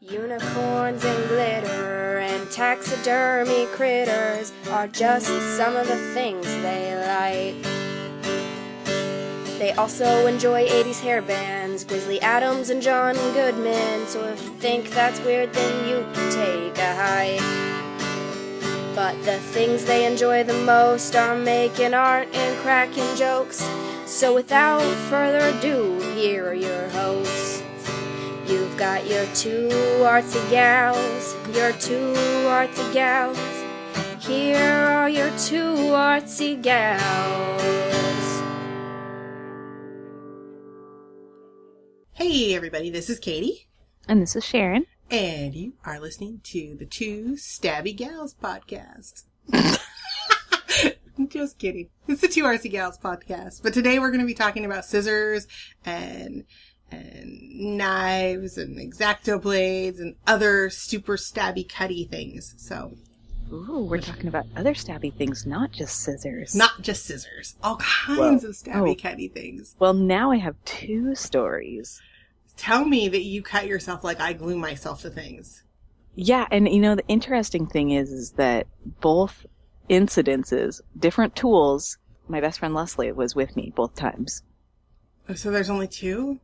Unicorns and glitter and taxidermy critters are just some of the things they like. They also enjoy 80s hair bands, Grizzly Adams and John Goodman, so if you think that's weird then you can take a hike. But the things they enjoy the most are making art and cracking jokes, so without further ado, here are your hosts. You've got your two artsy gals, your two artsy gals. Here are your two artsy gals. Hey everybody, this is Katie. And this is Sharon. And you are listening to the Two Stabby Gals podcast. Just kidding. It's the Two Artsy Gals podcast. But today we're going to be talking about scissors and knives and X-Acto blades and other super stabby cutty things. So, ooh, we're talking about other stabby things, not just scissors. Not just scissors. All kinds of stabby cutty things. Well, now I have two stories. Tell me that you cut yourself like I glue myself to things. Yeah, and you know, the interesting thing is that both incidences, different tools, my best friend Leslie was with me both times. So there's only two?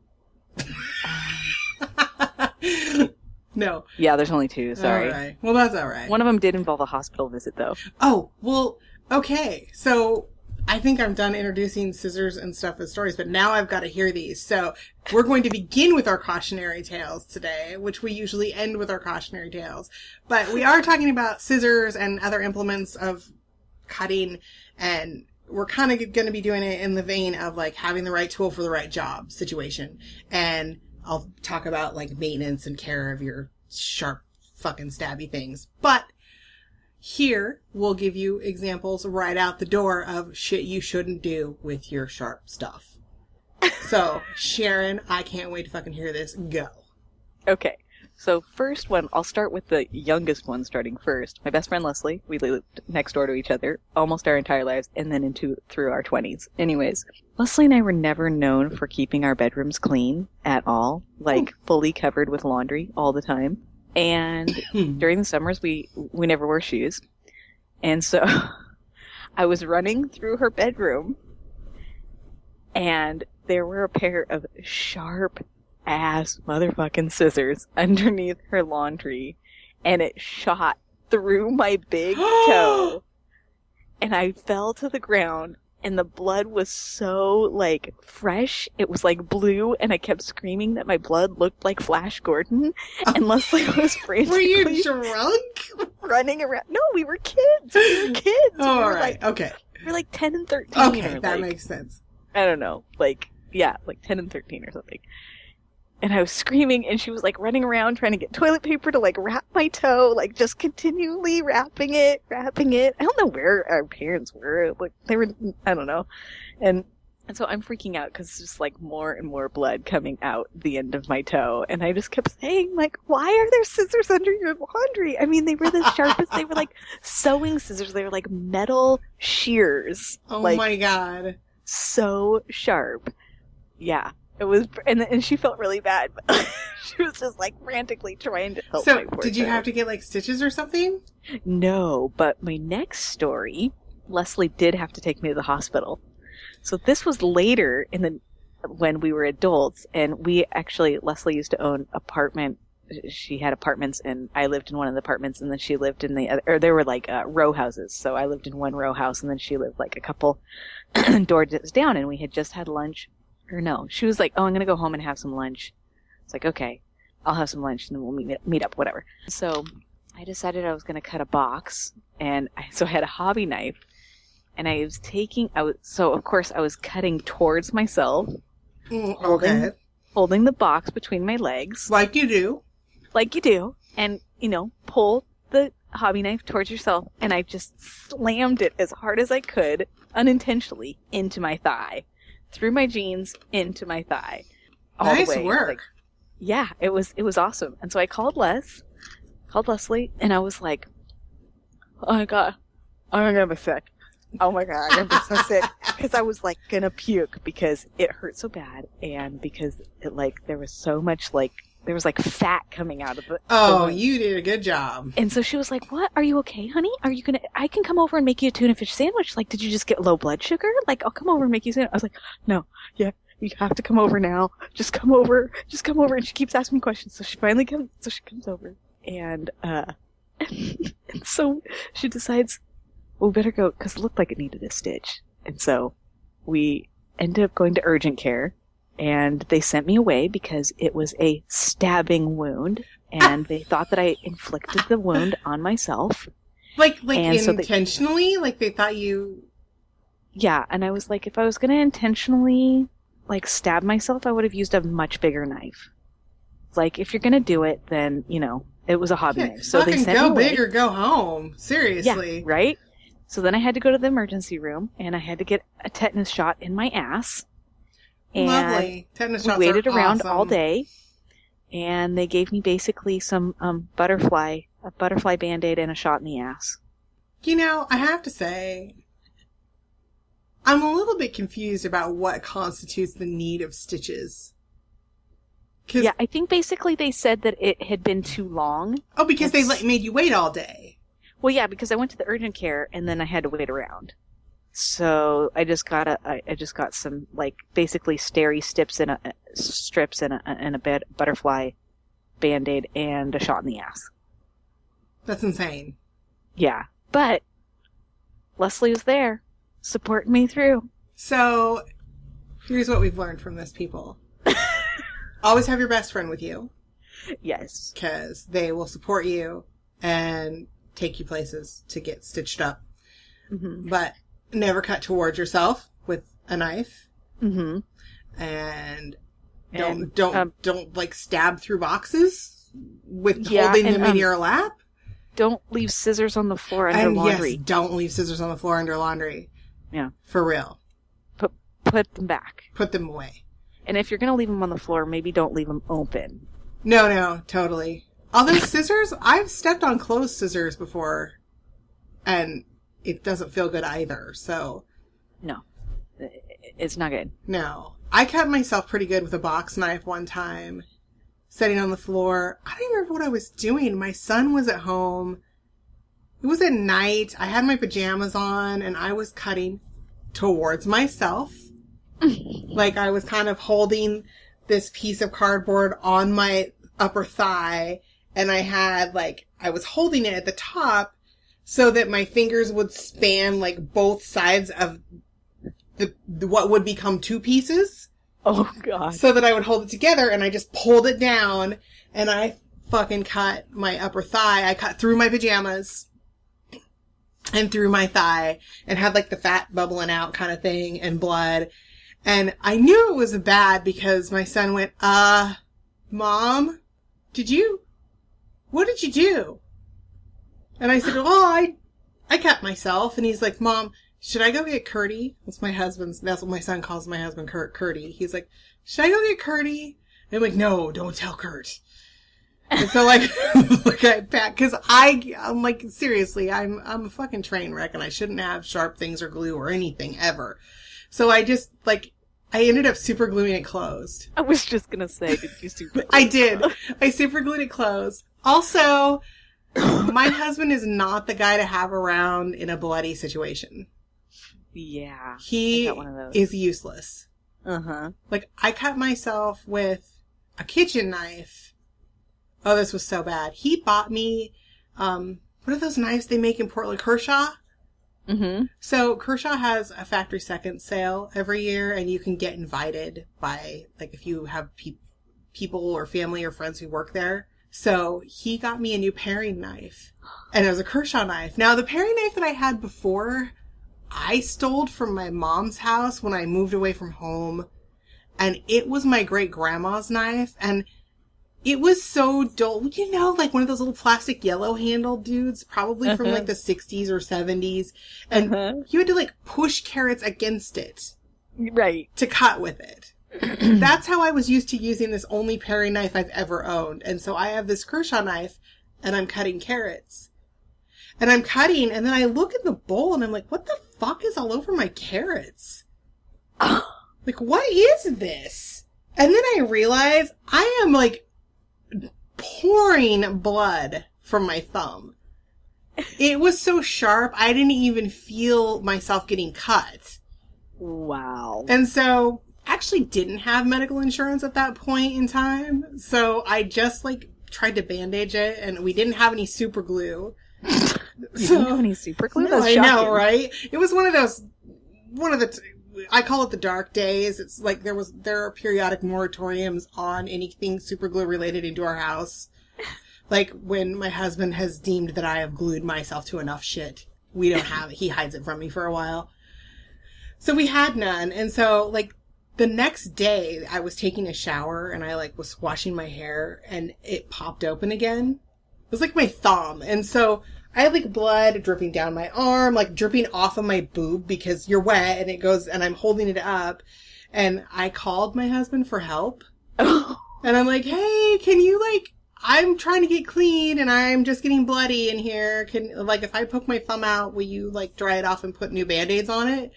No. Yeah, there's only two, sorry. All right. Well, that's all right. One of them did involve a hospital visit, though. Oh, well, okay. So I think I'm done introducing scissors and stuff as stories, but now I've got to hear these. So we're going to begin with our cautionary tales today, which we usually end with our cautionary tales. But we are talking about scissors and other implements of cutting, and we're kind of going to be doing it in the vein of like having the right tool for the right job situation. And I'll talk about like maintenance and care of your sharp fucking stabby things. But here we'll give you examples right out the door of shit you shouldn't do with your sharp stuff. So, Sharon, I can't wait to fucking hear this. Go. Okay. So first one, I'll start with the youngest one starting first. My best friend Leslie, we lived next door to each other almost our entire lives and then through our 20s. Anyways, Leslie and I were never known for keeping our bedrooms clean at all, like fully covered with laundry all the time. And during the summers, we never wore shoes. And so I was running through her bedroom and there were a pair of sharp ass motherfucking scissors underneath her laundry, and it shot through my big toe, and I fell to the ground, and the blood was so, like, fresh, it was, like, blue, and I kept screaming that my blood looked like Flash Gordon, and Leslie was frantically... Were you drunk? Running around. No, we were kids. Oh, alright, okay. We were, like, 10 and 13. Okay, that makes sense. I don't know, like, yeah, like 10 and 13 or something. And I was screaming, and she was, like, running around trying to get toilet paper to, like, wrap my toe, like, just continually wrapping it. I don't know where our parents were. Like, they were, I don't know. And so I'm freaking out because it's just, like, more and more blood coming out the end of my toe. And I just kept saying, like, why are there scissors under your laundry? I mean, they were the sharpest. They were, like, sewing scissors. They were, like, metal shears. Oh, like, my God. So sharp. Yeah. It was, and she felt really bad. But she was just like frantically trying to help. So, did you have to get like stitches or something? No, but my next story, Leslie did have to take me to the hospital. So this was later when we were adults, and Leslie used to own apartment. She had apartments, and I lived in one of the apartments, and then she lived in the other. Or there were like row houses. So I lived in one row house, and then she lived like a couple doors down, and we had just had lunch. Or no, she was like, oh, I'm going to go home and have some lunch. It's like, okay, I'll have some lunch and then we'll meet up, whatever. So I decided I was going to cut a box, and so I had a hobby knife, and of course I was cutting towards myself, holding the box between my legs. Like you do. And, pull the hobby knife towards yourself, and I just slammed it as hard as I could, unintentionally, into my thigh. Through my jeans into my thigh. Nice work. Like, yeah, it was awesome. And so I called Leslie, and I was like, oh my God, I'm gonna be sick. Oh my God, I'm gonna be so sick. Because I was like gonna puke because it hurt so bad, and because it there was so much like there was like fat coming out of it. Oh, you did a good job. And so she was like, "What? Are you okay, honey? I can come over and make you a tuna fish sandwich. Like, did you just get low blood sugar? Like, I'll come over and make you a sandwich." I was like, "No, yeah, you have to come over now. Just come over. Just come over." And she keeps asking me questions. So she finally comes. So she comes over, and and so she decides, "Well, we better go," because it looked like it needed a stitch. And so we ended up going to urgent care, and they sent me away because it was a stabbing wound, and they thought that I inflicted the wound on myself. Like and intentionally? Like they thought you... Yeah, and I was like, if I was going to intentionally, like, stab myself, I would have used a much bigger knife. Like, if you're going to do it, then, you know, it was a hobby knife. So they sent me away. Go big or go home. Seriously. Yeah, right? So then I had to go to the emergency room, and I had to get a tetanus shot in my ass. And lovely. Tetanus shots we waited are around awesome. all day, and they gave me basically some a butterfly Band-Aid and a shot in the ass. You know, I have to say, I'm a little bit confused about what constitutes the need of stitches. Yeah, I think basically they said that it had been too long. Oh, because they made you wait all day. Well, yeah, because I went to the urgent care and then I had to wait around. So I just got some, like, basically strips and a butterfly Band-Aid and a shot in the ass. That's insane. Yeah, but Leslie was there, supporting me through. So here's what we've learned from this, people. Always have your best friend with you. Yes. Because they will support you and take you places to get stitched up. Mm-hmm. But never cut towards yourself with a knife. Mm-hmm. And don't like stab through boxes with yeah, holding them in your lap. Don't leave scissors on the floor under laundry. Yes, don't leave scissors on the floor under laundry. Yeah. For real. Put them back. Put them away. And if you're going to leave them on the floor, maybe don't leave them open. No, totally. Although scissors, I've stepped on closed scissors before, and it doesn't feel good either, so... No. It's not good. No. I cut myself pretty good with a box knife one time, sitting on the floor. I don't even remember what I was doing. My son was at home. It was at night. I had my pajamas on, and I was cutting towards myself. Like, I was kind of holding this piece of cardboard on my upper thigh, and I was holding it at the top so that my fingers would span, like, both sides of the what would become two pieces. Oh, God. So that I would hold it together, and I just pulled it down, and I fucking cut my upper thigh. I cut through my pajamas and through my thigh, and had, like, the fat bubbling out kind of thing, and blood. And I knew it was bad because my son went, Mom, what did you do? And I said, I cut myself. And he's like, Mom, should I go get Curdy? That's what my son calls my husband, Curdy. He's like, should I go get Curdy? And I'm like, no, don't tell Kurt. And so, like, I pack, cause I'm like, seriously, I'm a fucking train wreck and I shouldn't have sharp things or glue or anything ever. So I just, like, I ended up super gluing it closed. I was just gonna say, did you super glue I did. I super glued it closed. Also, my husband is not the guy to have around in a bloody situation. Yeah. He is useless. Uh-huh. Like, I cut myself with a kitchen knife. Oh, this was so bad. He bought me, what are those knives they make in Portland? Kershaw? Mm-hmm. So Kershaw has a factory second sale every year, and you can get invited by, like, if you have people or family or friends who work there. So he got me a new paring knife, and it was a Kershaw knife. Now, the paring knife that I had before, I stole from my mom's house when I moved away from home, and it was my great-grandma's knife, and it was so dull. You know, like one of those little plastic yellow-handled dudes, probably from like the 60s or 70s. And you had to like push carrots against it. Right. To cut with it. That's how I was used to using this only paring knife I've ever owned. And so I have this Kershaw knife and I'm cutting carrots. And I'm cutting and then I look at the bowl and I'm like, what the fuck is all over my carrots? Like, what is this? And then I realize I am like pouring blood from my thumb. It was so sharp, I didn't even feel myself getting cut. Wow. And so, I actually didn't have medical insurance at that point in time. So, I just, like, tried to bandage it, and we didn't have any super glue. You didn't have any super glue? No, That's I shocking. know, right? It was I call it the dark days. It's like there are periodic moratoriums on anything super glue related into our house. Like when my husband has deemed that I have glued myself to enough shit. We don't have it. He hides it from me for a while. So we had none. And so like the next day I was taking a shower and I like was washing my hair and it popped open again. It was like my thumb. And so I had like blood dripping down my arm, like dripping off of my boob because you're wet and it goes and I'm holding it up. And I called my husband for help. And I'm like, hey, can you like, I'm trying to get clean and I'm just getting bloody in here. Like, if I poke my thumb out, will you like dry it off and put new Band-Aids on it?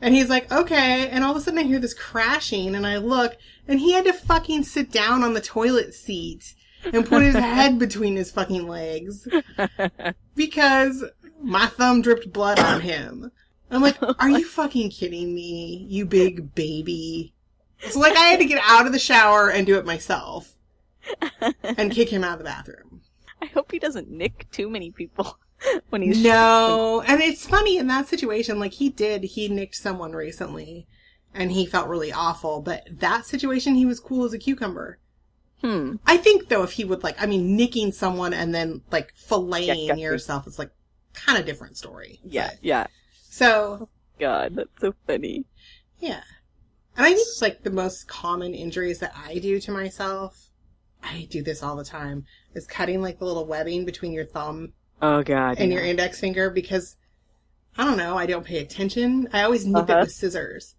And he's like, okay. And all of a sudden I hear this crashing and I look and he had to fucking sit down on the toilet seat and put his head between his fucking legs because my thumb dripped blood on him. I'm like, are you fucking kidding me, you big baby? So like I had to get out of the shower and do it myself and kick him out of the bathroom. I hope he doesn't nick too many people when he's... No, and it's funny in that situation, like he nicked someone recently and he felt really awful, but that situation he was cool as a cucumber. I think, though, if he would, like, I mean, nicking someone and then, like, filleting yourself is, like, kind of different story. Yeah, but, yeah. So. God, that's so funny. Yeah. And I think, like, the most common injuries that I do to myself, I do this all the time, is cutting, like, the little webbing between your thumb and your index finger because, I don't know, I don't pay attention. I always nip it with scissors.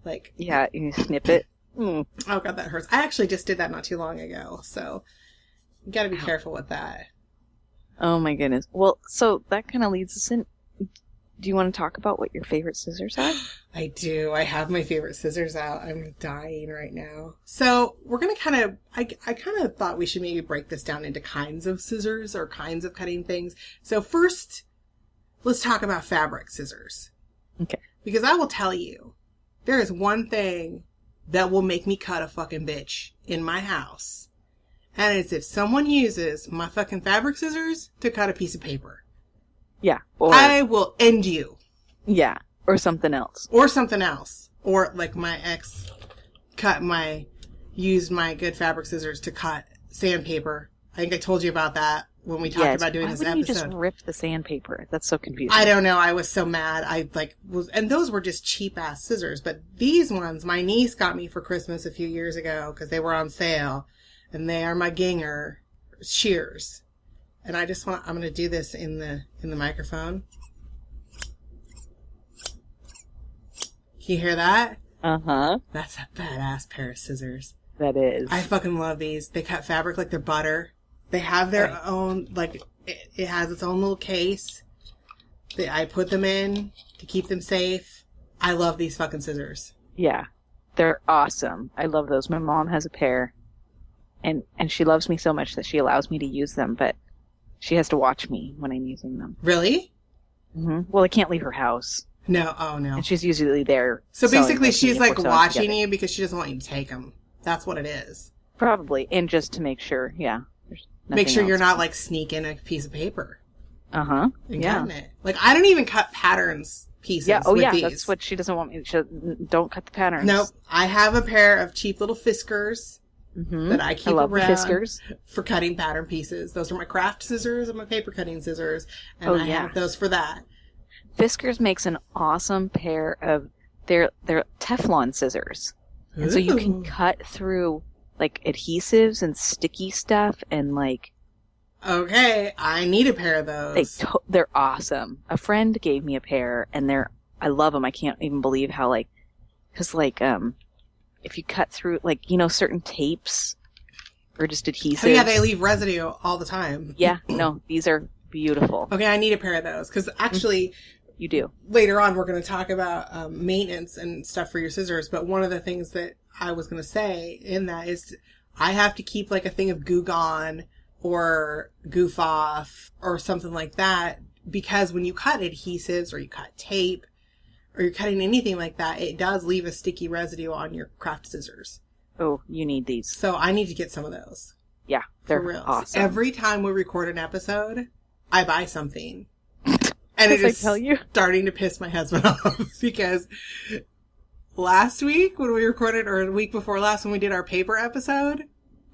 Like. Yeah, you snip it. Oh god, that hurts. I actually just did that not too long ago, so you gotta be careful with that. Oh my goodness. Well, so that kind of leads us in. Do you want to talk about what your favorite scissors are? I do. I have my favorite scissors out. I'm dying right now. So we're gonna kind of, I kind of thought we should maybe break this down into kinds of scissors or kinds of cutting things. So first, let's talk about fabric scissors. Okay. Because I will tell you, there is one thing that will make me cut a fucking bitch in my house. And it's if someone uses my fucking fabric scissors to cut a piece of paper. Yeah. Or, I will end you. Yeah. Or something else. Or something else. Or like my ex used my good fabric scissors to cut sandpaper. I think I told you about that when we talked about doing this episode. Why wouldn't you just rip the sandpaper? That's so confusing. I don't know. I was so mad. And those were just cheap ass scissors. But these ones, my niece got me for Christmas a few years ago because they were on sale. And they are my Ginger shears. And I'm going to do this in the microphone. Can you hear that? Uh-huh. That's a badass pair of scissors. That is. I fucking love these. They cut fabric like they're butter. They have their own, like, it has its own little case that I put them in to keep them safe. I love these fucking scissors. Yeah. They're awesome. I love those. My mom has a pair. And she loves me so much that she allows me to use them, but she has to watch me when I'm using them. Really? Mm-hmm. Well, I can't leave her house. No. Oh, no. And she's usually there. So basically she's like watching you because she doesn't want you to take them. That's what it is. Probably. And just to make sure, yeah. Make sure you're not like sneaking a piece of paper. Uh-huh. And cutting it. Like, I don't even cut patterns pieces with these. That's what she doesn't want me to. Don't cut the patterns. Nope. I have a pair of cheap little Fiskars that I keep around Fiskars for cutting pattern pieces. Those are my craft scissors and my paper cutting scissors. And I have those for that. Fiskars makes an awesome pair of they're Teflon scissors. Ooh. And so you can cut through like adhesives and sticky stuff and like. Okay, I need a pair of those. They're awesome. A friend gave me a pair and I love them. I can't even believe how because if you cut through certain tapes or just adhesives. Oh yeah, they leave residue all the time. Yeah, no, these are beautiful. Okay, I need a pair of those because actually. You do. Later on, we're going to talk about maintenance and stuff for your scissors. But one of the things that I was going to say in that is I have to keep like a thing of Goo Gone or Goof Off or something like that, because when you cut adhesives or you cut tape or you're cutting anything like that, it does leave a sticky residue on your craft scissors. Oh, you need these. So I need to get some of those. Yeah, they're for real. awesome. Every time we record an episode, I buy something. And it is starting to piss my husband off because last week when we recorded, or the week before last when we did our paper episode,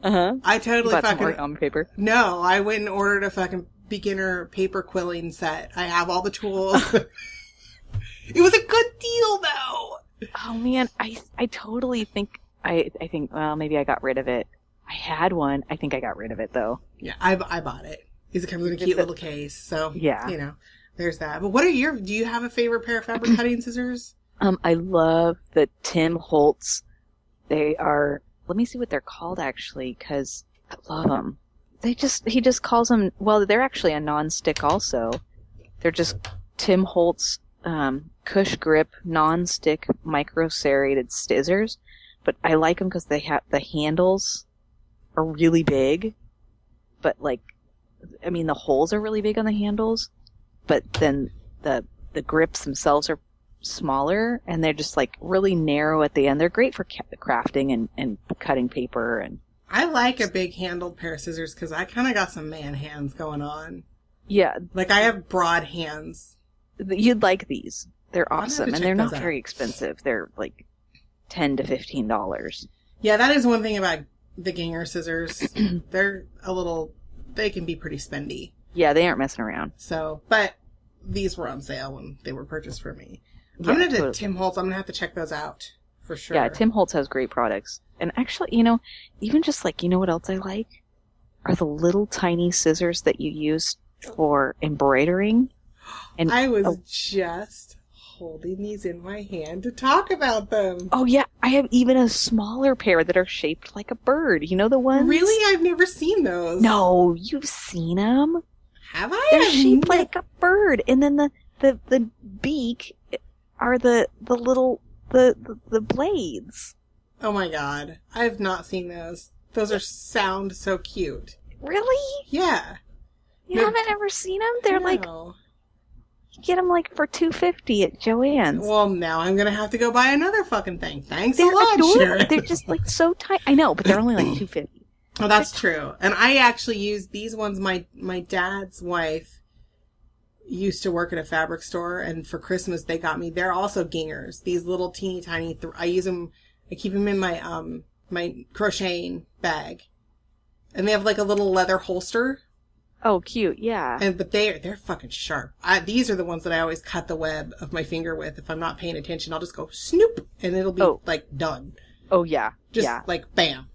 I totally you bought fucking... some origami paper? No, I went and ordered a fucking beginner paper quilling set. I have all the tools. It was a good deal, though. Oh, man. I totally think... I think, well, maybe I got rid of it. I had one. I think I got rid of it, though. Yeah, I bought it. It comes in a cute little case, so, yeah. You know, there's that. But what are do you have a favorite pair of fabric cutting scissors? I love the Tim Holtz. They are, let me see what they're called, actually, because I love them. He just calls them, well, they're actually a non-stick also. They're just Tim Holtz Cush Grip non-stick micro-serrated scissors. But I like them because they have, the handles are really big. But like, I mean, the holes are really big on the handles. But then the grips themselves are smaller, and they're just like really narrow at the end. They're great for crafting and cutting paper. And I like a big handled pair of scissors because I kind of got some man hands going on. Yeah. Like I have broad hands. You'd like these. They're awesome, and they're not very expensive. They're like $10 to $15. Yeah, that is one thing about the Ginger scissors. They can be pretty spendy. Yeah, they aren't messing around. So, but these were on sale when they were purchased for me. Yeah, I'm going to Tim Holtz. I'm going to have to check those out for sure. Yeah, Tim Holtz has great products. And actually, even just like, what else I like? Are the little tiny scissors that you use for embroidering. And I was just holding these in my hand to talk about them. Oh, yeah. I have even a smaller pair that are shaped like a bird. You know the ones? Really? I've never seen those. No, you've seen them. Have I? They're shaped like a bird. And then the beak are the little, the blades. Oh my god. I have not seen those. Those sound so cute. Really? Yeah. You haven't ever seen them? They're like... You get them like for $2.50 at Joann's. Well, now I'm gonna have to go buy another fucking thing. Thanks a lot, Sharon. They're just like so tight. I know, but they're only like $2.50. Oh, that's true. And I actually use these ones. My dad's wife used to work at a fabric store, and for Christmas they got me. They're also gingers. These little teeny tiny. I use them. I keep them in my my crocheting bag, and they have like a little leather holster. Oh, cute, yeah. But they're fucking sharp. These are the ones that I always cut the web of my finger with. If I'm not paying attention, I'll just go snoop, and it'll be like done. Oh yeah, just like bam.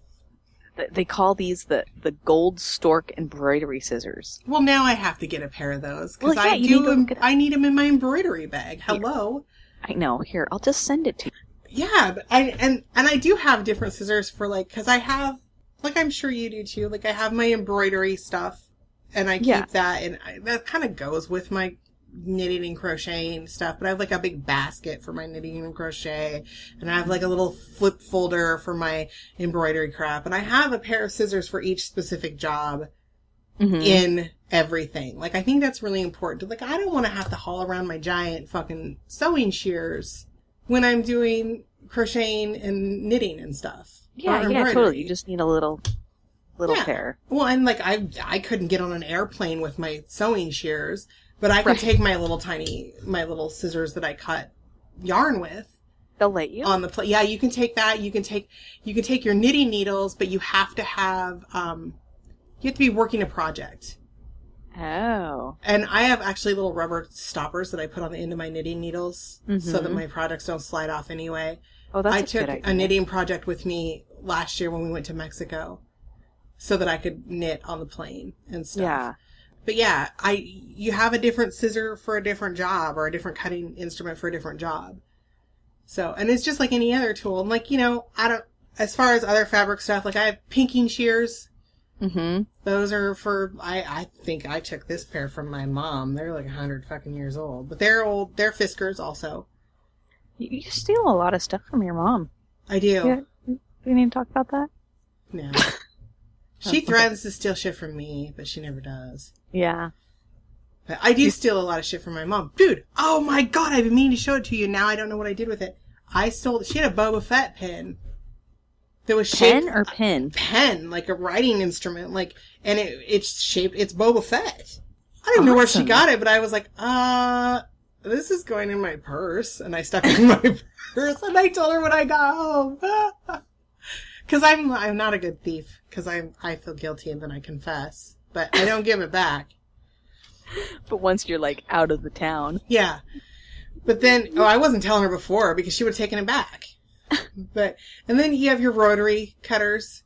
They call these the gold stork embroidery scissors. Well, now I have to get a pair of those because I need them in my embroidery bag. Hello. I know. Here, I'll just send it to you. Yeah, but I do have different scissors for like, because I have, like I'm sure you do too. Like I have my embroidery stuff. And I keep that, and that kind of goes with my knitting and crocheting stuff. But I have like a big basket for my knitting and crochet, and I have like a little flip folder for my embroidery crap. And I have a pair of scissors for each specific job in everything. Like I think that's really important. Like I don't want to have to haul around my giant fucking sewing shears when I'm doing crocheting and knitting and stuff. Yeah, totally. You just need a little pair. Well, and like I couldn't get on an airplane with my sewing shears, but I can take my little scissors that I cut yarn with. They'll let you on the plane. Yeah, you can take that. You can take your knitting needles, but you have to have you have to be working a project. Oh. And I have actually little rubber stoppers that I put on the end of my knitting needles so that my products don't slide off anyway. Oh, that's I took a knitting project with me last year when we went to Mexico, so that I could knit on the plane and stuff. Yeah. But yeah, you have a different scissor for a different job or a different cutting instrument for a different job. So, and it's just like any other tool. And like, as far as other fabric stuff, like I have pinking shears. Mm-hmm. Those are for, I think I took this pair from my mom. They're like 100 fucking years old. But they're old. They're Fiskars also. You steal a lot of stuff from your mom. I do. Yeah. We need to talk about that? No. She threatens to steal shit from me, but she never does. Yeah. But I do steal a lot of shit from my mom. Dude, oh my god, I've been meaning to show it to you. Now I don't know what I did with it. She had a Boba Fett pen. That was shaped... Pen or pin? Pen, like a writing instrument. And it's shaped... It's Boba Fett. I didn't know where she got it, but I was like, this is going in my purse. And I stuck it in my purse, and I told her when I got home. Because I'm not a good thief. Because I feel guilty, and then I confess. But I don't give it back. But once you're, out of the town. Yeah. But then, I wasn't telling her before because she would have taken it back. And then you have your rotary cutters.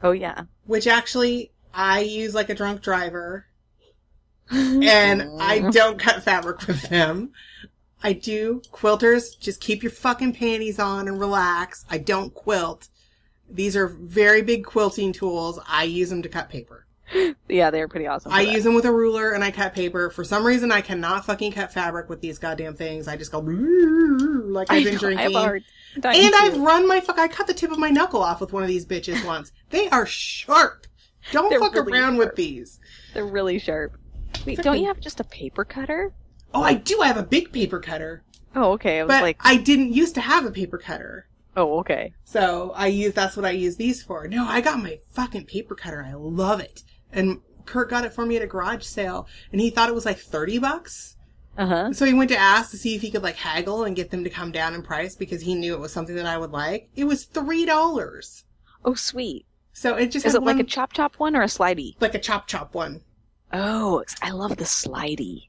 Oh, yeah. Which actually, I use like a drunk driver. And I don't cut fabric with them. I do quilters. Just keep your fucking panties on and relax. I don't quilt. These are very big quilting tools. I use them to cut paper. Yeah, they're pretty awesome. I use them with a ruler and I cut paper. For some reason, I cannot fucking cut fabric with these goddamn things. I just go like I've been drinking. I've run I cut the tip of my knuckle off with one of these bitches once. They are sharp. Don't fuck really around with these. They're really sharp. Wait, don't you have just a paper cutter? Oh, I do. I have a big paper cutter. Oh, okay. I didn't used to have a paper cutter. Oh, okay. So that's what I use these for. No, I got my fucking paper cutter. I love it. And Kurt got it for me at a garage sale, and he thought it was like $30. Uh-huh. So he went to ask to see if he could haggle and get them to come down in price because he knew it was something that I would like. It was $3. Oh, sweet. So it just is it like a chop one or a slidey? Like a chop one. Oh, I love the slidey.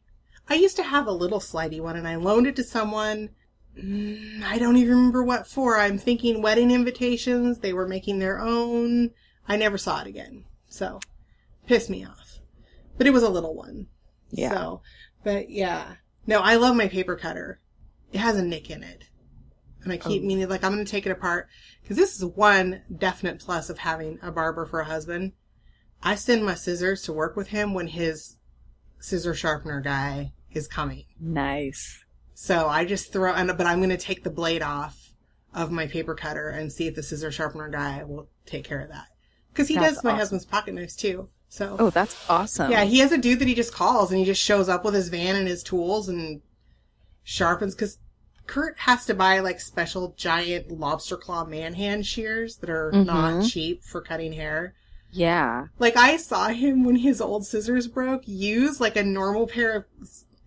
I used to have a little slidey one, and I loaned it to someone. I don't even remember what for. I'm thinking wedding invitations. They were making their own. I never saw it again. So, pissed me off. But it was a little one. Yeah. So, but yeah. No, I love my paper cutter. It has a nick in it. And I keep meaning, I'm going to take it apart. Because this is one definite plus of having a barber for a husband. I send my scissors to work with him when his scissor sharpener guy is coming. Nice. So I just but I'm going to take the blade off of my paper cutter and see if the scissor sharpener guy will take care of that. Because he does my husband's pocket knives too. So. Oh, that's awesome. Yeah, he has a dude that he just calls and he just shows up with his van and his tools and sharpens. Because Kurt has to buy special giant lobster claw man hand shears that are not cheap for cutting hair. Yeah. I saw him when his old scissors broke use a normal pair of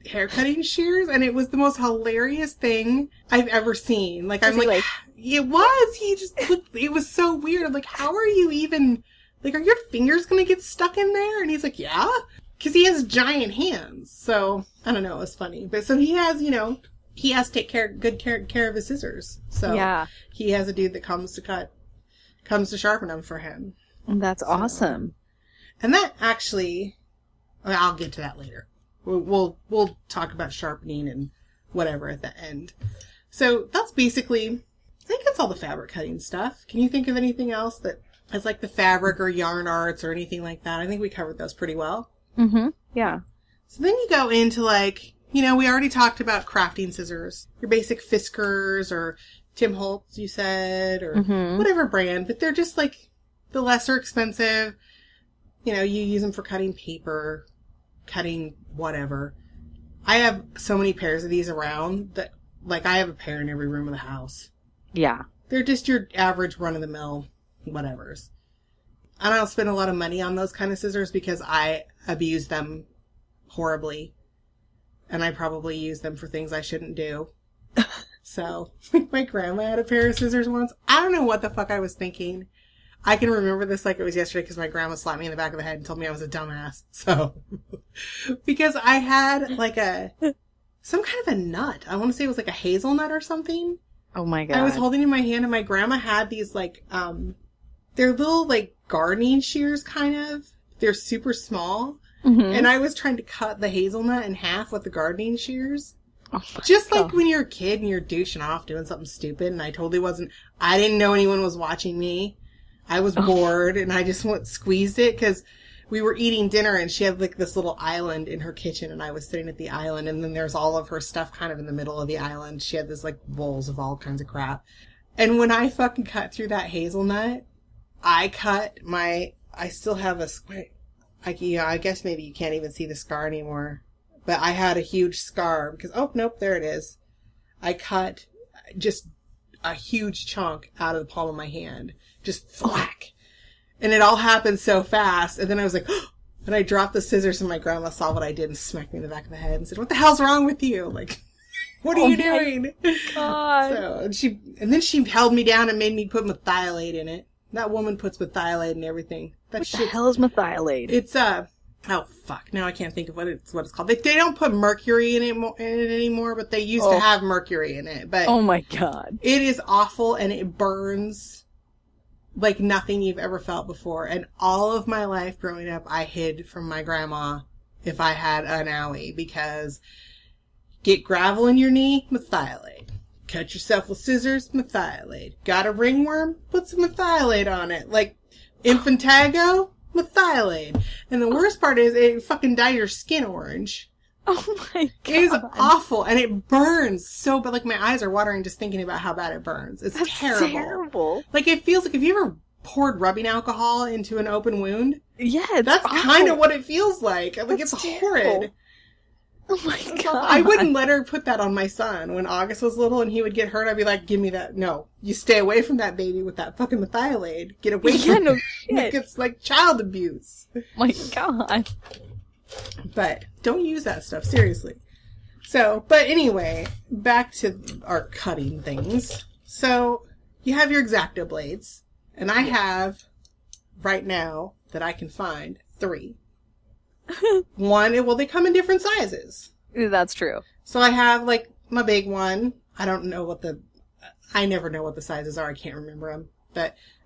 hair cutting shears, and it was the most hilarious thing I've ever seen. It was. He just looked, it was so weird. I'm how are you even, are your fingers gonna get stuck in there? And he's like, yeah. Because he has giant hands. So, I don't know, it was funny. But so he has, he has to take good care of his scissors. So, yeah. He has a dude that comes to sharpen them for him. That's awesome. And that actually, I'll get to that later. We'll talk about sharpening and whatever at the end. So that's basically, I think that's all the fabric cutting stuff. Can you think of anything else that is the fabric or yarn arts or anything like that? I think we covered those pretty well. Mm-hmm. Yeah. So then you go into we already talked about crafting scissors. Your basic Fiskars or Tim Holtz, you said, or whatever brand. But they're just the lesser expensive. You use them for cutting paper, cutting whatever. I have so many pairs of these around that, I have a pair in every room of the house. Yeah. They're just your average run-of-the-mill whatevers. I don't spend a lot of money on those kind of scissors because I abuse them horribly. And I probably use them for things I shouldn't do. So, my grandma had a pair of scissors once. I don't know what the fuck I was thinking. I can remember this like it was yesterday because my grandma slapped me in the back of the head and told me I was a dumbass. So, because I had some kind of a nut. I want to say it was a hazelnut or something. Oh my God. I was holding in my hand and my grandma had these they're little gardening shears kind of. They're super small. Mm-hmm. And I was trying to cut the hazelnut in half with the gardening shears. Oh just like when you're a kid and you're douching off doing something stupid, and I didn't know anyone was watching me. I was bored, and I just squeezed it, because we were eating dinner, and she had this little island in her kitchen, and I was sitting at the island, and then there's all of her stuff kind of in the middle of the island. She had this bowls of all kinds of crap. And when I fucking cut through that hazelnut, I cut my I still have a square. I guess maybe you can't even see the scar anymore. But I had a huge scar because, oh, nope, there it is. I cut just a huge chunk out of the palm of my hand. Just thwack. And it all happened so fast. And then I was like, oh, and I dropped the scissors and my grandma saw what I did and smacked me in the back of the head and said, what the hell's wrong with you? Like, what are you doing? God. So, and then she held me down and made me put methylate in it. That woman puts methylate in everything. What the hell is methylate? It's oh fuck, now I can't think of what it's called. They don't put mercury in it anymore, but they used to have mercury in it. But oh my God, it is awful and it burns like nothing you've ever felt before. And all of my life growing up, I hid from my grandma if I had an owie because get gravel in your knee, methylate. Cut yourself with scissors, methylate. Got a ringworm? Put some methylate on it. Like, infantago, methylate. And the worst part is it fucking dyed your skin orange. Oh my God. It is awful. And it burns so bad. Like, my eyes are watering just thinking about how bad it burns. That's terrible. Like, it feels like, have you ever poured rubbing alcohol into an open wound? Yeah, that's kind of what it feels like. Like, that's it's terrible. Horrid. Oh my God. I wouldn't let her put that on my son. When August was little and he would get hurt, I'd be like, give me that. No, you stay away from that baby with that fucking methylate. Get away from it. No shit. It's like child abuse. My God. But don't use that stuff, seriously. So, but anyway, back to our cutting things. So, you have your X-Acto blades. And I have, right now, that I can find, 3. One, well, they come in different sizes. That's true. So I have, like, my big one. I never know what the sizes are. I can't remember them.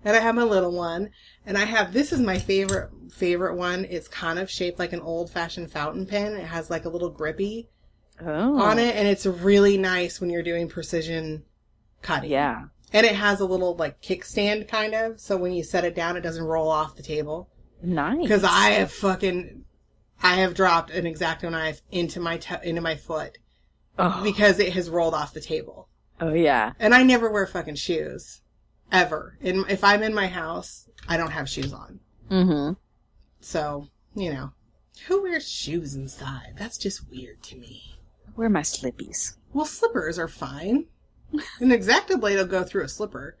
And I have my little one. And I have, this is my favorite one. It's kind of shaped like an old-fashioned fountain pen. It has, like, a little grippy on it. And it's really nice when you're doing precision cutting. Yeah. And it has a little, like, kickstand, kind of. So when you set it down, it doesn't roll off the table. Nice. Because I have dropped an X-Acto knife into my foot because it has rolled off the table. Oh, yeah. And I never wear fucking shoes. Ever. And if I'm in my house, I don't have shoes on. Mm-hmm. So, you know. Who wears shoes inside? That's just weird to me. I wear my slippies. Well, slippers are fine. An X-Acto blade will go through a slipper.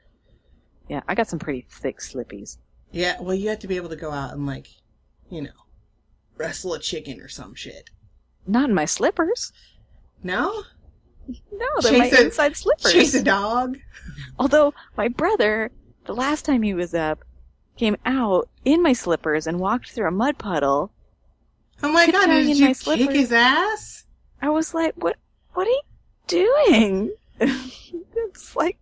Yeah, I got some pretty thick slippies. Yeah, well, you have to be able to go out and, like, you know, wrestle a chicken or some shit. Not in my slippers. No? No, they're my inside slippers. Chase a dog. Although, my brother, the last time he was up, came out in my slippers and walked through a mud puddle. Oh my God, did you kick his ass? I was like, what are you doing? It's like,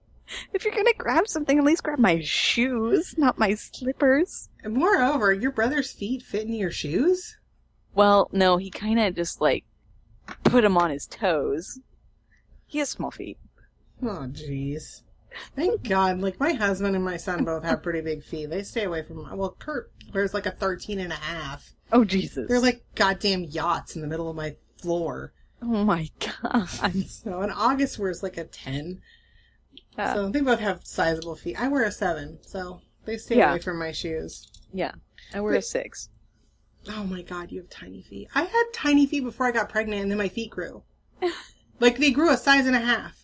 if you're gonna grab something, at least grab my shoes, not my slippers. And moreover, your brother's feet fit in your shoes? Well, no, he kind of just, like, put them on his toes. He has small feet. Oh, jeez. Thank God. Like, my husband and my son both have pretty big feet. They stay away from... Well, Kurt wears, like, a 13.5. Oh, Jesus. They're like goddamn yachts in the middle of my floor. Oh, my God. So, and August wears, like, a 10. So, they both have sizable feet. I wear a 7, so they stay away from my shoes. Yeah. I wear a 6. Oh, my God, you have tiny feet. I had tiny feet before I got pregnant, and then my feet grew. Like, they grew a size and a half.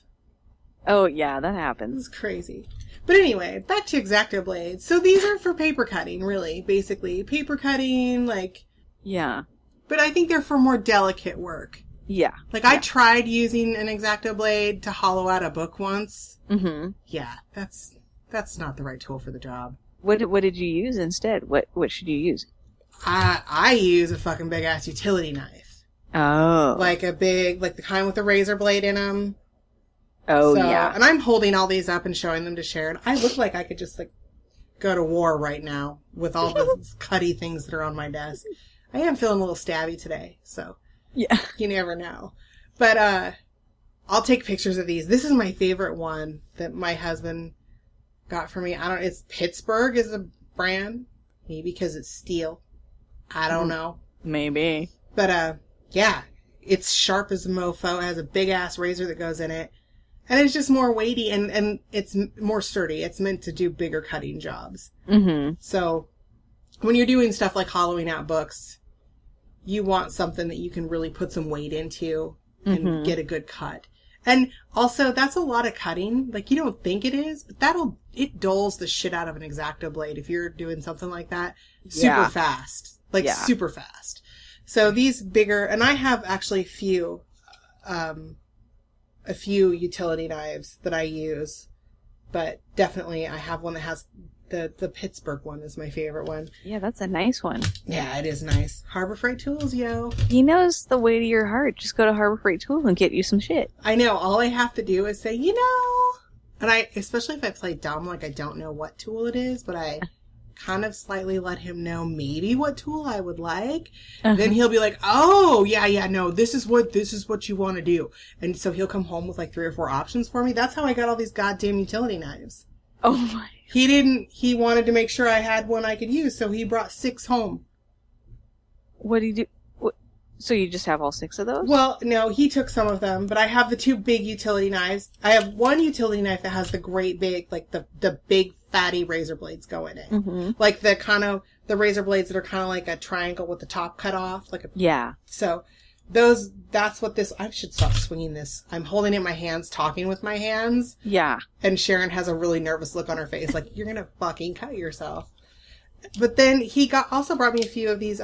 Oh, yeah, that happens. It's crazy. But anyway, back to X-Acto blades. So these are for paper cutting, really, basically. Paper cutting, like... Yeah. But I think they're for more delicate work. Yeah. Like, I tried using an X-Acto blade to hollow out a book once. Mm-hmm. Yeah, that's not the right tool for the job. What did you use instead? What should you use? I use a fucking big-ass utility knife. Oh. Like a big, like the kind with the razor blade in them. Oh, yeah. And I'm holding all these up and showing them to Sharon. I look like I could just, like, go to war right now with all the cutty things that are on my desk. I am feeling a little stabby today, so. Yeah. You never know. But, I'll take pictures of these. This is my favorite one that my husband got for me. It's Pittsburgh is the brand. Maybe because it's steel. I don't know. Maybe. But, yeah, it's sharp as a mofo. It has a big-ass razor that goes in it. And it's just more weighty, and it's more sturdy. It's meant to do bigger cutting jobs. Mm-hmm. So, when you're doing stuff like hollowing out books, you want something that you can really put some weight into and get a good cut. And also, that's a lot of cutting. Like, you don't think it is, but it dulls the shit out of an X-Acto blade if you're doing something like that super fast. Like, super fast. So these bigger, and I have actually a few utility knives that I use, but definitely I have one that has the Pittsburgh one is my favorite one. Yeah, that's a nice one. Yeah, it is nice. Harbor Freight Tools, yo. He knows the way to your heart. Just go to Harbor Freight Tools and get you some shit. I know. All I have to do is say, and especially if I play dumb, like I don't know what tool it is, but I kind of slightly let him know maybe what tool I would like. Then he'll be like, oh, yeah, no, this is what you want to do. And so he'll come home with like 3 or 4 options for me. That's how I got all these goddamn utility knives. Oh my. He wanted to make sure I had one I could use, so he brought 6 home. What do you do? So you just have all 6 of those? Well, no, he took some of them, but I have the 2 big utility knives. I have one utility knife that has the great big, like the big fatty razor blades go in it. Mm-hmm. Like the razor blades that are kind of like a triangle with the top cut off. Yeah. So that's what I should stop swinging this. I'm holding it in my hands, talking with my hands. Yeah. And Sharon has a really nervous look on her face, like, you're gonna fucking cut yourself. But then he also brought me a few of these,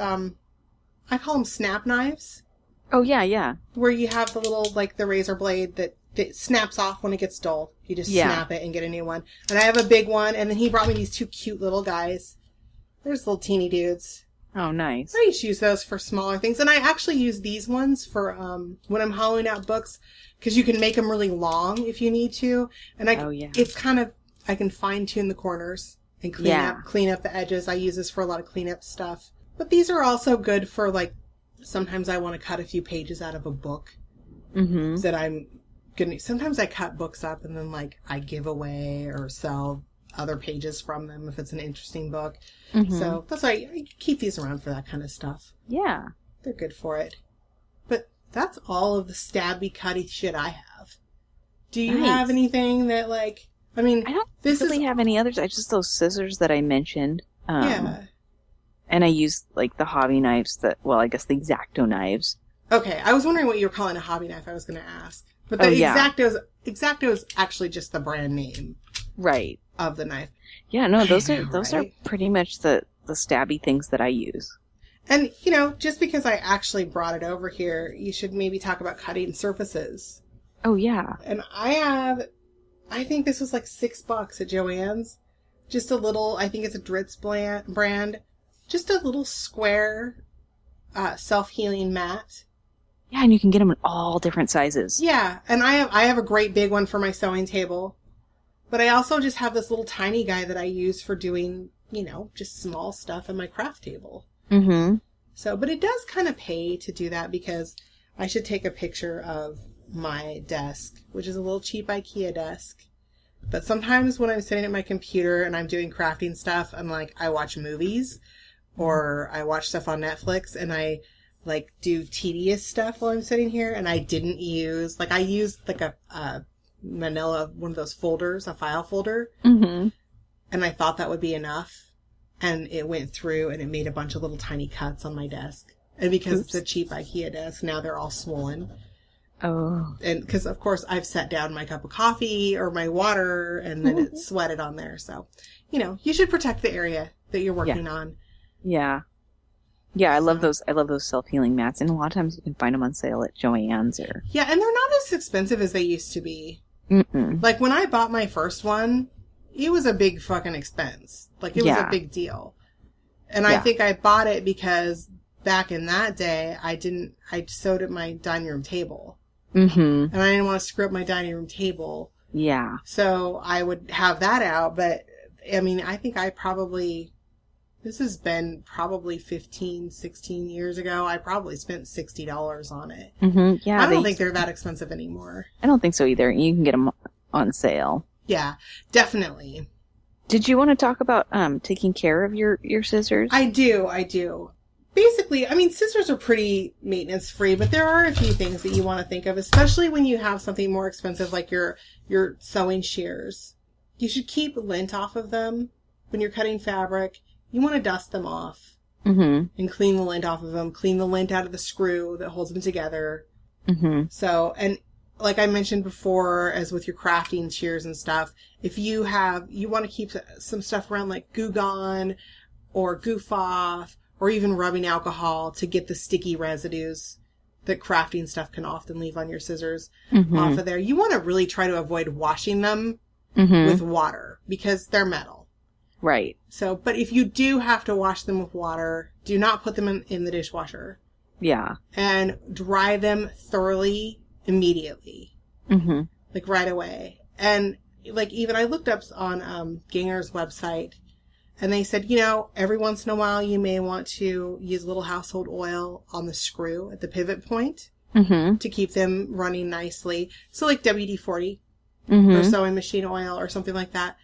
I call them snap knives. Oh, yeah. Where you have the little, like, the razor blade that snaps off when it gets dull. You just snap it and get a new one. And I have a big one, and then he brought me these 2 cute little guys. There's little teeny dudes. Oh, nice. I just use those for smaller things. And I actually use these ones for when I'm hollowing out books, because you can make them really long if you need to. And it's kind of, I can fine-tune the corners and clean up the edges. I use this for a lot of cleanup stuff. But these are also good for, like, sometimes I want to cut a few pages out of a book that I'm going to... Sometimes I cut books up and then, like, I give away or sell other pages from them if it's an interesting book. So that's why I keep these around for that kind of stuff. Yeah. They're good for it. But that's all of the stabby, cutty shit I have. Do you have anything that, like... I mean, I don't really have any others. I just those scissors that I mentioned. Yeah. And I use, like, the hobby knives I guess the X-Acto knives. Okay, I was wondering what you were calling a hobby knife. I was going to ask. But the X-Acto is actually just the brand name. Right. Of the knife. Yeah, no, those are pretty much the stabby things that I use. And, just because I actually brought it over here, you should maybe talk about cutting surfaces. Oh, yeah. And I think this was like $6 at Joann's. Just a little, I think it's a Dritz brand. Just a little square, self-healing mat. Yeah, and you can get them in all different sizes. Yeah, and I have a great big one for my sewing table. But I also just have this little tiny guy that I use for doing, just small stuff on my craft table. Mm-hmm. So, but it does kind of pay to do that, because I should take a picture of my desk, which is a little cheap IKEA desk. But sometimes when I'm sitting at my computer and I'm doing crafting stuff, I'm like, I watch movies or I watch stuff on Netflix and I like do tedious stuff while I'm sitting here. And I used like a manila, one of those folders, a file folder. Mm-hmm. And I thought that would be enough. And it went through and it made a bunch of little tiny cuts on my desk. And because it's a cheap IKEA desk, now they're all swollen. Oh. And because, of course, I've set down my cup of coffee or my water and then it sweated on there. So, you should protect the area that you're working on. Yeah. Yeah, I love those. I love those self-healing mats. And a lot of times you can find them on sale at Joann's or... Yeah, and they're not as expensive as they used to be. Mm-mm. Like, when I bought my first one, it was a big fucking expense. Like, it was a big deal. And I think I bought it because back in that day, I sewed at my dining room table. Mm-hmm. And I didn't want to screw up my dining room table. Yeah. So I would have that out. But, I mean, I think this has been probably 15, 16 years ago. I probably spent $60 on it. Mm-hmm. Yeah, I don't think they're that expensive anymore. I don't think so either. You can get them on sale. Yeah, definitely. Did you want to talk about taking care of your scissors? I do. Basically, I mean, scissors are pretty maintenance-free, but there are a few things that you want to think of, especially when you have something more expensive like your sewing shears. You should keep lint off of them when you're cutting fabric. you want to dust them off and clean the lint off of them, clean the lint out of the screw that holds them together. So, and like I mentioned before, as with your crafting shears and stuff, if you want to keep some stuff around like Goo Gone or Goof Off or even rubbing alcohol to get the sticky residues that crafting stuff can often leave on your scissors off of there. You want to really try to avoid washing them with water because they're metal. Right. So, but if you do have to wash them with water, do not put them in the dishwasher. Yeah. And dry them thoroughly immediately. Like right away. And like even I looked up on Ginger's website and they said, you know, every once in a while you may want to use a little household oil on the screw at the pivot point to keep them running nicely. So like WD-40 or sewing machine oil or something like that.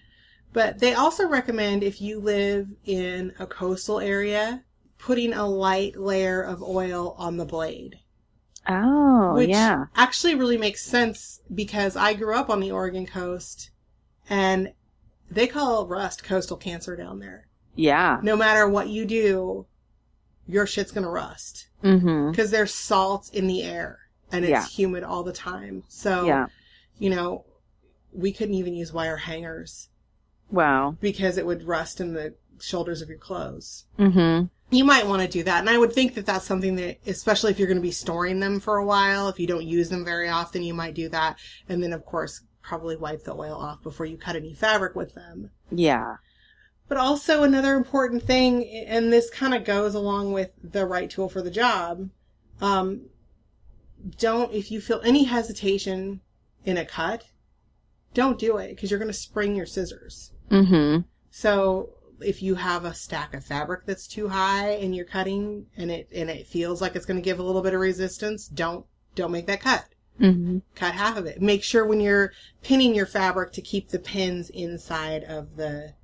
But they also recommend if you live in a coastal area, putting a light layer of oil on the blade. Oh, which yeah. actually really makes sense because I grew up on the Oregon coast and they call rust coastal cancer down there. Yeah. No matter what you do, your shit's going to rust. Because there's salt in the air and it's humid all the time. So, you know, we couldn't even use wire hangers. Wow. Because it would rust in the shoulders of your clothes. You might want to do that. And I would think that that's something that, especially if you're going to be storing them for a while, if you don't use them very often, you might do that. And then, of course, probably wipe the oil off before you cut any fabric with them. Yeah. But also another important thing, and this kind of goes along with the right tool for the job, if you feel any hesitation in a cut, don't do it because you're going to spring your scissors. So if you have a stack of fabric that's too high and you're cutting and it feels like it's going to give a little bit of resistance, don't make that cut. Cut half of it. Make sure when you're pinning your fabric to keep the pins inside of the,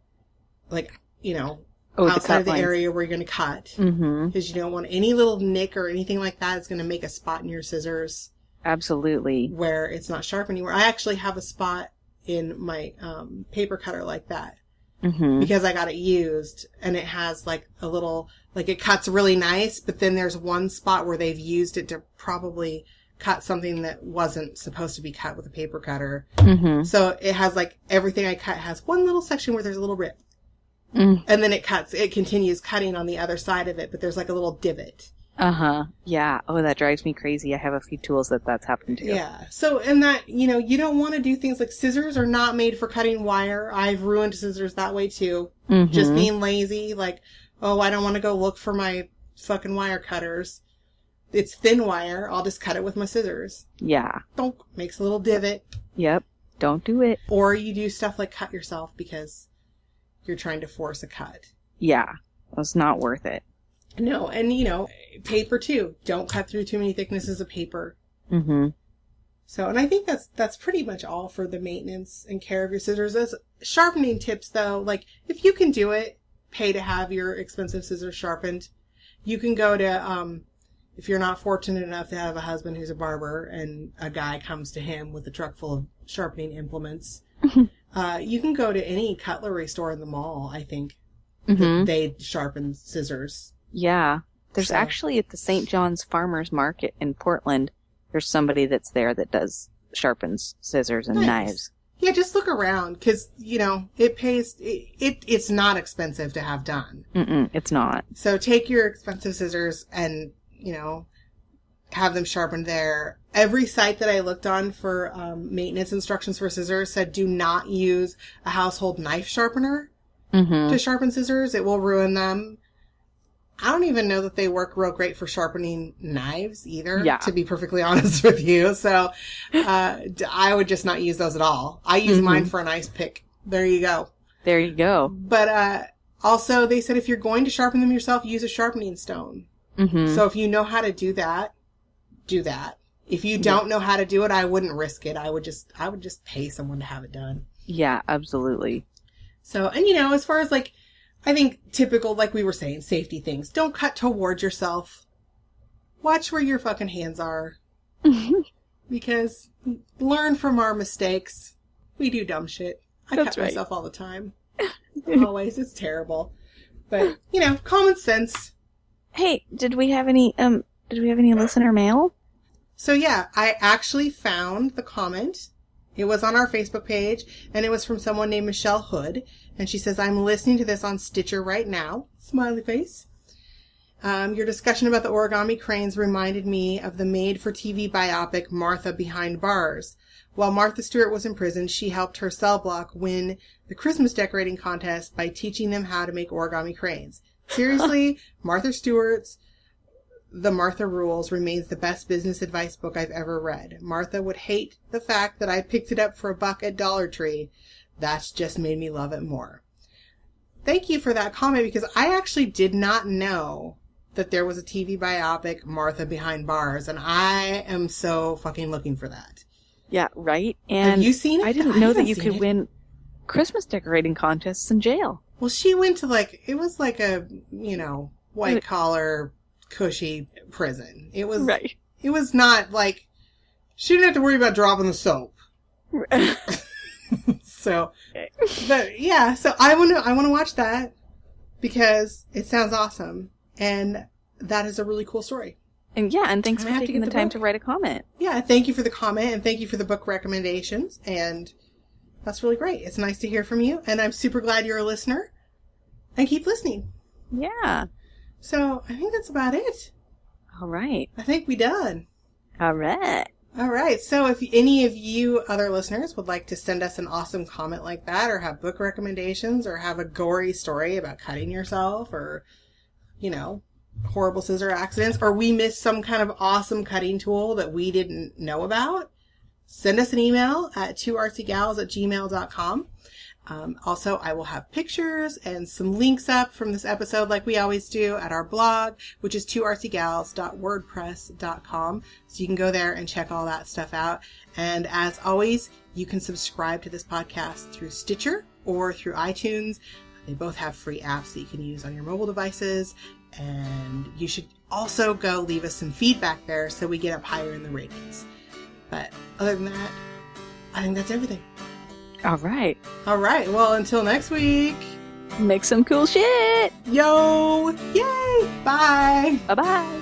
like, you know, outside of the area where you're going to cut. Because you don't want any little nick or anything like that. It's going to make a spot in your scissors. Absolutely. Where it's not sharp anymore. I actually have a spot in my paper cutter like that. Because I got it used and it has like a little, like it cuts really nice, but then there's one spot where they've used it to probably cut something that wasn't supposed to be cut with a paper cutter. So it has like everything I cut has one little section where there's a little rip. And then it continues cutting on the other side of it, but there's like a little divot. Yeah. Oh, that drives me crazy. I have a few tools that's happened to. Yeah. So, and that, you know, you don't want to do things like scissors are not made for cutting wire. I've ruined scissors that way too. Just being lazy. Like, oh, I don't want to go look for my fucking wire cutters. It's thin wire. I'll just cut it with my scissors. Yeah. Donk. Makes a little divot. Yep. Don't do it. Or you do stuff like cut yourself because you're trying to force a cut. Yeah. It's not worth it. No, and you know, paper too. Don't cut through too many thicknesses of paper. So, and I think that's pretty much all for the maintenance and care of your scissors. As sharpening tips though, like if you can do it, pay to have your expensive scissors sharpened. You can go to, if you're not fortunate enough to have a husband who's a barber and a guy comes to him with a truck full of sharpening implements, you can go to any cutlery store in the mall, I think. They sharpen scissors. Yeah. There's actually at the St. John's Farmers Market in Portland, there's somebody that's there that sharpens scissors and knives. Yeah, just look around because, you know, it pays, it's not expensive to have done. It's not. So take your expensive scissors and, you know, have them sharpened there. Every site that I looked on for maintenance instructions for scissors said do not use a household knife sharpener to sharpen scissors. It will ruin them. I don't even know that they work real great for sharpening knives either, to be perfectly honest with you. So I would just not use those at all. I use mine for an ice pick. There you go. There you go. But also, they said if you're going to sharpen them yourself, use a sharpening stone. So if you know how to do that, do that. If you don't know how to do it, I wouldn't risk it. I would just pay someone to have it done. Yeah, absolutely. So, and you know, as far as like, I think typical, like we were saying, safety things. Don't cut towards yourself. Watch where your fucking hands are. Because learn from our mistakes. We do dumb shit. I cut myself all the time. Always. It's terrible. But, you know, common sense. Hey, did we have any listener mail? So yeah, I actually found the comment. It was on our Facebook page, and it was from someone named Michelle Hood. And she says, I'm listening to this on Stitcher right now. Smiley face. Your discussion about the origami cranes reminded me of the made-for-TV biopic Martha Behind Bars. While Martha Stewart was in prison, she helped her cell block win the Christmas decorating contest by teaching them how to make origami cranes. Seriously, Martha Stewart's The Martha Rules remains the best business advice book I've ever read. Martha would hate the fact that I picked it up for $1 at Dollar Tree. That's just made me love it more. Thank you for that comment, because I actually did not know that there was a TV biopic, Martha Behind Bars, and I am so fucking looking for that. Yeah, right? And have you seen it? I didn't know that you could win Christmas decorating contests in jail. Well, she went to it was like a, you know, white collar, cushy prison. It was, right. It was not like, she didn't have to worry about dropping the soap. So, but yeah, so I want to watch that because it sounds awesome. And that is a really cool story. And yeah, and thanks for taking the time to write a comment. Yeah, thank you for the comment, and thank you for the book recommendations. And that's really great. It's nice to hear from you, and I'm super glad you're a listener. And keep listening. Yeah. So I think that's about it. All right. I think we're done. All right. All right. So if any of you other listeners would like to send us an awesome comment like that, or have book recommendations, or have a gory story about cutting yourself, or, you know, horrible scissor accidents, or we missed some kind of awesome cutting tool that we didn't know about, send us an email at twoartsygals@gmail.com. Also, I will have pictures and some links up from this episode like we always do at our blog, which is twoartsygals.wordpress.com. So you can go there and check all that stuff out. And as always, you can subscribe to this podcast through Stitcher or through iTunes. They both have free apps that you can use on your mobile devices. And you should also go leave us some feedback there so we get up higher in the ratings. But other than that, I think that's everything. All right. All right. Well, until next week. Make some cool shit. Yo. Yay. Bye. Bye-bye.